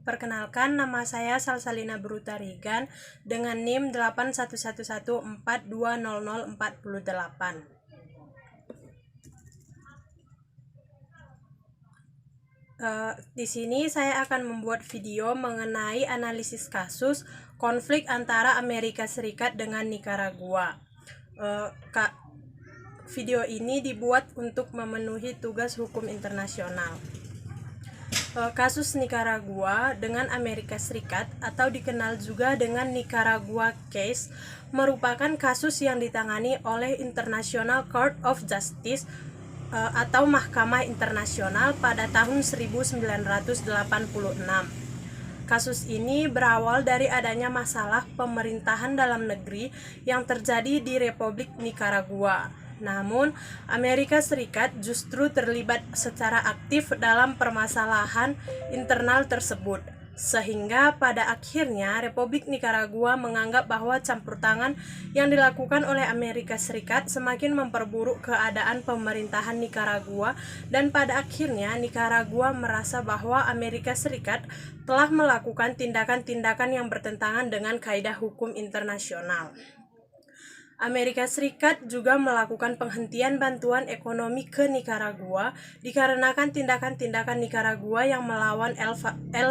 Perkenalkan, nama saya Salsalina Bruta Rigan dengan NIM 8111420048. Di sini saya akan membuat video mengenai analisis kasus konflik antara Amerika Serikat dengan Nikaragua. Video ini dibuat untuk memenuhi tugas hukum internasional. Kasus Nikaragua dengan Amerika Serikat atau dikenal juga dengan Nicaragua Case merupakan kasus yang ditangani oleh International Court of Justice atau Mahkamah Internasional pada tahun 1986. Kasus ini berawal dari adanya masalah pemerintahan dalam negeri yang terjadi di Republik Nikaragua. Namun, Amerika Serikat justru terlibat secara aktif dalam permasalahan internal tersebut, sehingga pada akhirnya Republik Nikaragua menganggap bahwa campur tangan yang dilakukan oleh Amerika Serikat semakin memperburuk keadaan pemerintahan Nikaragua, dan pada akhirnya Nikaragua merasa bahwa Amerika Serikat telah melakukan tindakan-tindakan yang bertentangan dengan kaidah hukum internasional. Amerika Serikat juga melakukan penghentian bantuan ekonomi ke Nikaragua dikarenakan tindakan-tindakan Nikaragua yang melawan El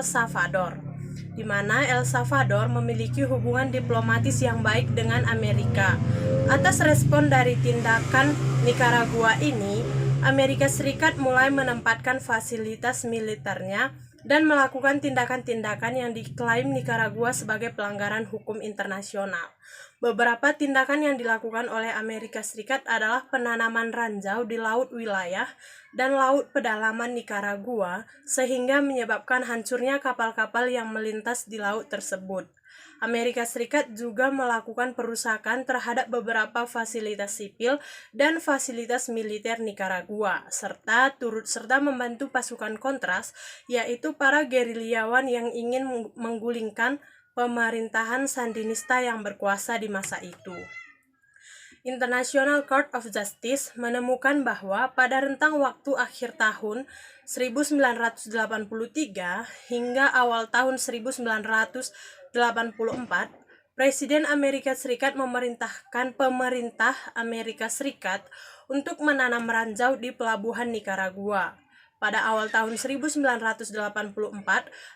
Salvador, di mana El Salvador memiliki hubungan diplomatis yang baik dengan Amerika. Atas respon dari tindakan Nikaragua ini, Amerika Serikat mulai menempatkan fasilitas militernya dan melakukan tindakan-tindakan yang diklaim Nikaragua sebagai pelanggaran hukum internasional. Beberapa tindakan yang dilakukan oleh Amerika Serikat adalah penanaman ranjau di laut wilayah dan laut pedalaman Nikaragua, sehingga menyebabkan hancurnya kapal-kapal yang melintas di laut tersebut. Amerika Serikat juga melakukan perusakan terhadap beberapa fasilitas sipil dan fasilitas militer Nikaragua, serta turut serta membantu pasukan kontras, yaitu para gerilyawan yang ingin menggulingkan pemerintahan Sandinista yang berkuasa di masa itu. International Court of Justice menemukan bahwa pada rentang waktu akhir tahun 1983 hingga awal tahun 1984, Presiden Amerika Serikat memerintahkan pemerintah Amerika Serikat untuk menanam ranjau di pelabuhan Nikaragua. Pada awal tahun 1984,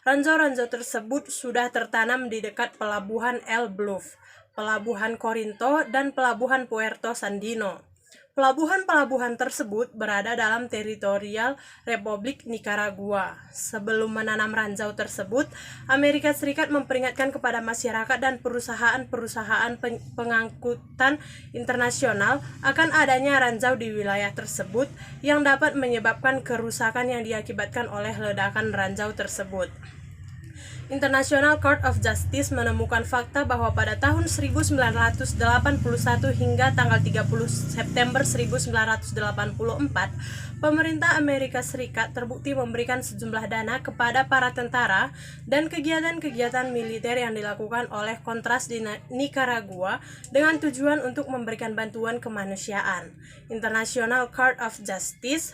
ranjau-ranjau tersebut sudah tertanam di dekat pelabuhan El Bluff, pelabuhan Corinto, dan pelabuhan Puerto Sandino. Pelabuhan-pelabuhan tersebut berada dalam teritorial Republik Nikaragua. Sebelum menanam ranjau tersebut, Amerika Serikat memperingatkan kepada masyarakat dan perusahaan-perusahaan pengangkutan internasional akan adanya ranjau di wilayah tersebut yang dapat menyebabkan kerusakan yang diakibatkan oleh ledakan ranjau tersebut. International Court of Justice menemukan fakta bahwa pada tahun 1981 hingga tanggal 30 September 1984, pemerintah Amerika Serikat terbukti memberikan sejumlah dana kepada para tentara dan kegiatan-kegiatan militer yang dilakukan oleh Kontras di Nikaragua dengan tujuan untuk memberikan bantuan kemanusiaan. International Court of Justice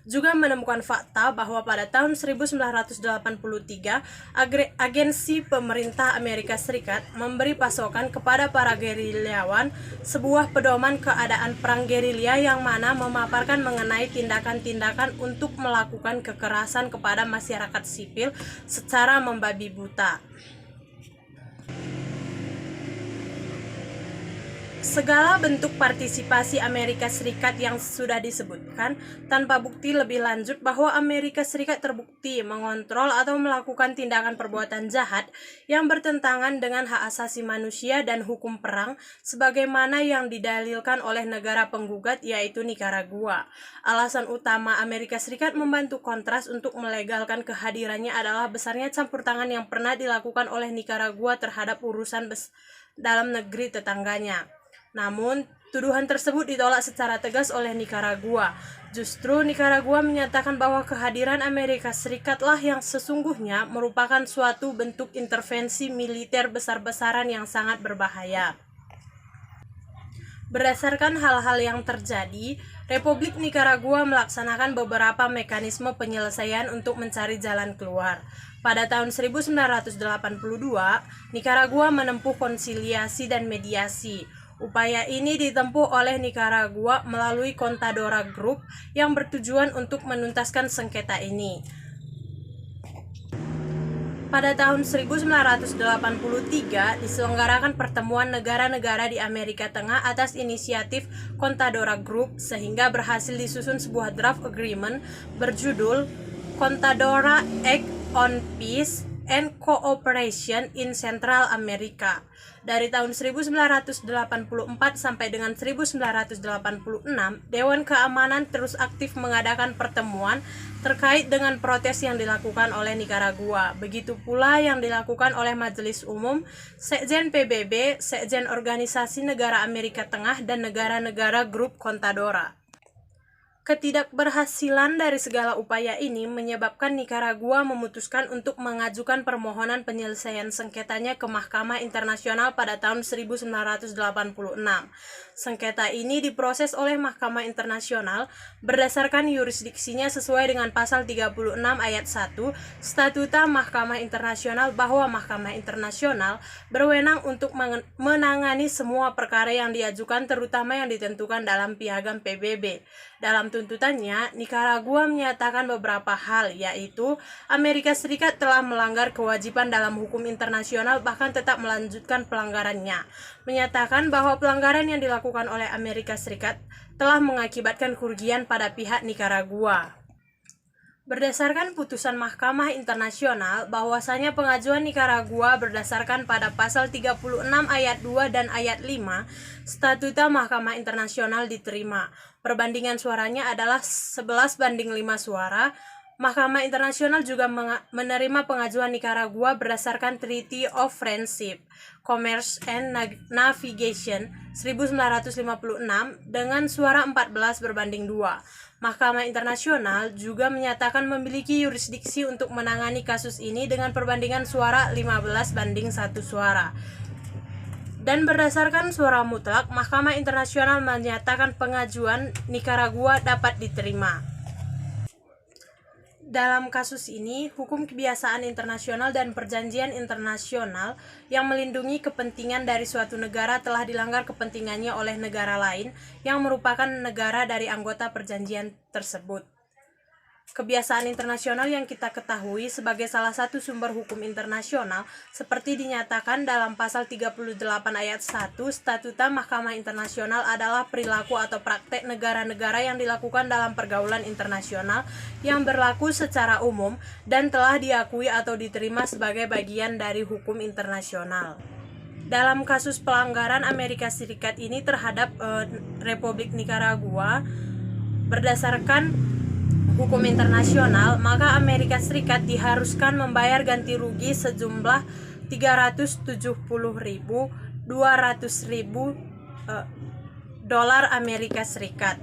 juga menemukan fakta bahwa pada tahun 1983, agensi pemerintah Amerika Serikat memberi pasokan kepada para gerilyawan sebuah pedoman keadaan perang gerilya yang mana memaparkan mengenai tindakan-tindakan untuk melakukan kekerasan kepada masyarakat sipil secara membabi buta. Segala bentuk partisipasi Amerika Serikat yang sudah disebutkan tanpa bukti lebih lanjut bahwa Amerika Serikat terbukti mengontrol atau melakukan tindakan perbuatan jahat yang bertentangan dengan hak asasi manusia dan hukum perang sebagaimana yang didalilkan oleh negara penggugat, yaitu Nikaragua. Alasan utama Amerika Serikat membantu Kontras untuk melegalkan kehadirannya adalah besarnya campur tangan yang pernah dilakukan oleh Nikaragua terhadap urusan dalam negeri tetangganya. Namun, tuduhan tersebut ditolak secara tegas oleh Nikaragua. Justru Nikaragua menyatakan bahwa kehadiran Amerika Serikatlah yang sesungguhnya merupakan suatu bentuk intervensi militer besar-besaran yang sangat berbahaya. Berdasarkan hal-hal yang terjadi, Republik Nikaragua melaksanakan beberapa mekanisme penyelesaian untuk mencari jalan keluar. Pada tahun 1982, Nikaragua menempuh konsiliasi dan mediasi. Upaya ini ditempuh oleh Nikaragua melalui Contadora Group yang bertujuan untuk menuntaskan sengketa ini. Pada tahun 1983 diselenggarakan pertemuan negara-negara di Amerika Tengah atas inisiatif Contadora Group sehingga berhasil disusun sebuah draft agreement berjudul Contadora Act on Peace and Cooperation in Central America. Dari tahun 1984 sampai dengan 1986, Dewan Keamanan terus aktif mengadakan pertemuan terkait dengan protes yang dilakukan oleh Nikaragua. Begitu pula yang dilakukan oleh Majelis Umum, Sekjen PBB, Sekjen Organisasi Negara Amerika Tengah, dan negara-negara grup Contadora. Ketidakberhasilan dari segala upaya ini menyebabkan Nikaragua memutuskan untuk mengajukan permohonan penyelesaian sengketanya ke Mahkamah Internasional pada tahun 1986. Sengketa ini diproses oleh Mahkamah Internasional berdasarkan yurisdiksinya sesuai dengan pasal 36 ayat 1 Statuta Mahkamah Internasional bahwa Mahkamah Internasional berwenang untuk menangani semua perkara yang diajukan terutama yang ditentukan dalam piagam PBB. Dalam tuntutannya, Nikaragua menyatakan beberapa hal, yaitu Amerika Serikat telah melanggar kewajiban dalam hukum internasional bahkan tetap melanjutkan pelanggarannya. Menyatakan bahwa pelanggaran yang dilakukan oleh Amerika Serikat telah mengakibatkan kerugian pada pihak Nikaragua. Berdasarkan putusan Mahkamah Internasional, bahwasanya pengajuan Nikaragua berdasarkan pada pasal 36 ayat 2 dan ayat 5 Statuta Mahkamah Internasional diterima. Perbandingan suaranya adalah 11:5 suara. Mahkamah Internasional juga menerima pengajuan Nikaragua berdasarkan Treaty of Friendship, Commerce and Navigation 1956 dengan suara 14:2. Mahkamah Internasional juga menyatakan memiliki yurisdiksi untuk menangani kasus ini dengan perbandingan suara 15:1 suara. Dan berdasarkan suara mutlak, Mahkamah Internasional menyatakan pengajuan Nikaragua dapat diterima. Dalam kasus ini, hukum kebiasaan internasional dan perjanjian internasional yang melindungi kepentingan dari suatu negara telah dilanggar kepentingannya oleh negara lain yang merupakan negara dari anggota perjanjian tersebut. Kebiasaan internasional yang kita ketahui sebagai salah satu sumber hukum internasional seperti dinyatakan dalam pasal 38 ayat 1 Statuta Mahkamah Internasional adalah perilaku atau praktek negara-negara yang dilakukan dalam pergaulan internasional yang berlaku secara umum dan telah diakui atau diterima sebagai bagian dari hukum internasional. Dalam kasus pelanggaran Amerika Serikat ini terhadap Republik Nikaragua berdasarkan hukum internasional, maka Amerika Serikat diharuskan membayar ganti rugi sejumlah 370.200.000 dolar Amerika Serikat.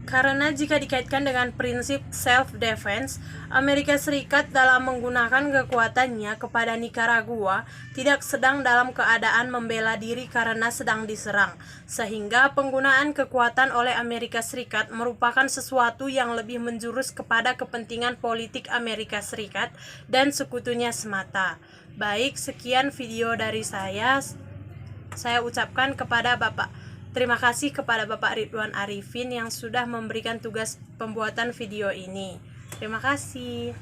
Karena jika dikaitkan dengan prinsip self-defense, Amerika Serikat dalam menggunakan kekuatannya kepada Nikaragua tidak sedang dalam keadaan membela diri karena sedang diserang, sehingga penggunaan kekuatan oleh Amerika Serikat merupakan sesuatu yang lebih menjurus kepada kepentingan politik Amerika Serikat dan sekutunya semata. Baik, sekian video dari saya ucapkan kepada terima kasih kepada Bapak Ridwan Arifin yang sudah memberikan tugas pembuatan video ini. Terima kasih.